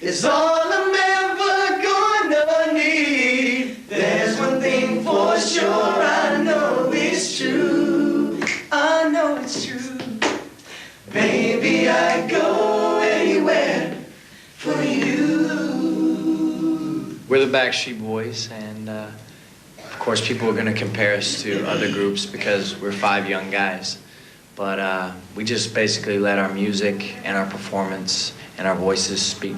is all I'm ever gonna need. There's one thing for sure, I know it's true. I know it's true. Baby, I'd go anywhere for you. We're the Backstreet Boys, and of course people are going to compare us to other groups because we're 5 young guys. But we just basically let our music and our performance and our voices speak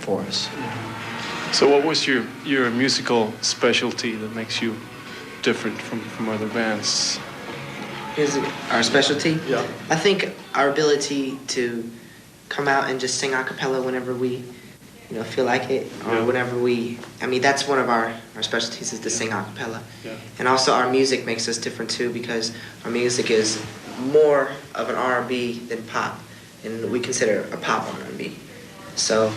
for us. So what was your musical specialty that makes you different from other bands? Our specialty? Yeah. I think our ability to come out and just sing a cappella whenever we feel like it, or whenever that's one of our specialties, is to sing a cappella. Yeah. And also our music makes us different too, because our music is more of an R&B than pop, and we consider a pop R&B. So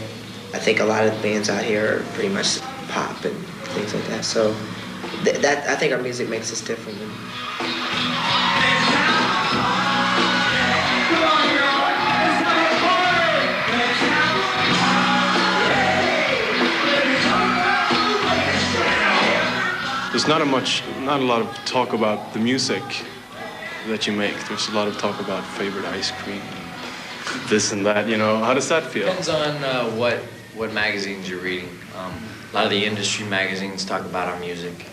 I think a lot of bands out here are pretty much pop and things like that. So that I think our music makes us different. There's not a lot of talk about the music that you make. There's a lot of talk about favorite ice cream, this and that. How does that feel? Depends on what magazines you're reading. A lot of the industry magazines talk about our music.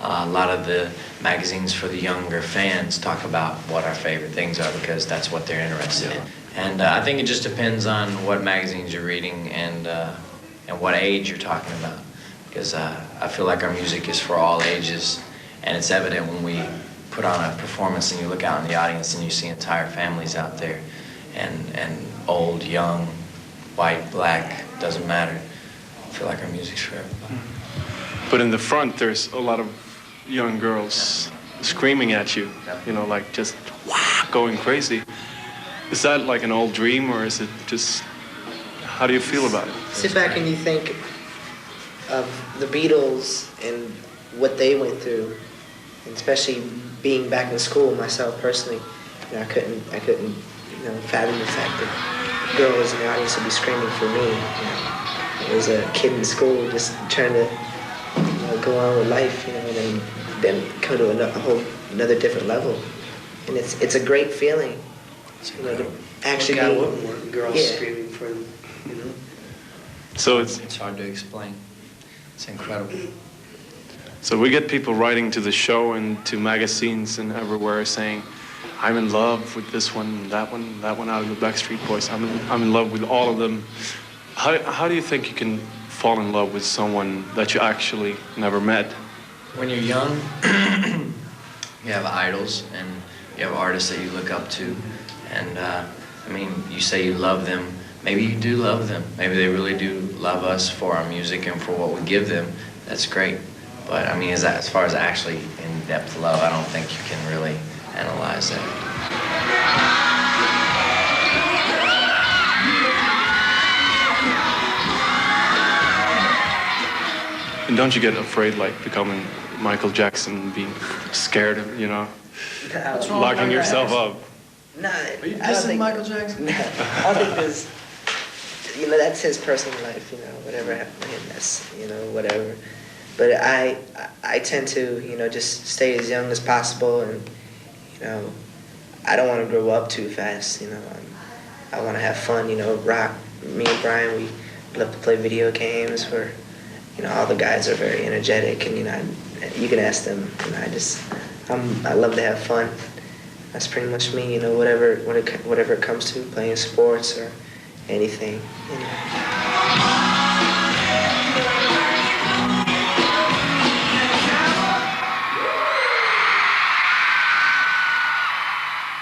A lot of the magazines for the younger fans talk about what our favorite things are, because that's what they're interested in. And I think it just depends on what magazines you're reading and what age you're talking about. Because I feel like our music is for all ages, and it's evident when we put on a performance and you look out in the audience and you see entire families out there, and old, young, white, black, doesn't matter. I feel like our music's for everybody. But in the front, there's a lot of young girls screaming at you, like just going crazy. Is that like an old dream, or is it just, how do you feel about it? Sit back and you think of the Beatles and what they went through, and especially being back in school myself personally. I couldn't fathom the fact that girls in the audience would be screaming for me. I was a kid in school just trying to go on with life, and then come to another different level. And it's a great feeling, to actually be more girls screaming for them, So it's hard to explain. It's incredible. So we get people writing to the show and to magazines and everywhere saying, I'm in love with this one, that one out of the Backstreet Boys. I'm in love with all of them. How do you think you can fall in love with someone that you actually never met? When you're young, you have idols and you have artists that you look up to. And you say you love them. Maybe you do love them. Maybe they really do love us for our music and for what we give them. That's great. But as far as actually in-depth love, I don't think you can really analyze that. And don't you get afraid, like becoming Michael Jackson, being scared of, locking yourself up? No, Are you dissing Michael Jackson? No, I think there's, that's his personal life, whatever happened to him, that's, whatever. But I tend to, just stay as young as possible, and, I don't want to grow up too fast, I want to have fun, rock. Me and Brian, we love to play video games where, all the guys are very energetic, and, you can ask them, I love to have fun. That's pretty much me, whatever it comes to, playing sports or anything.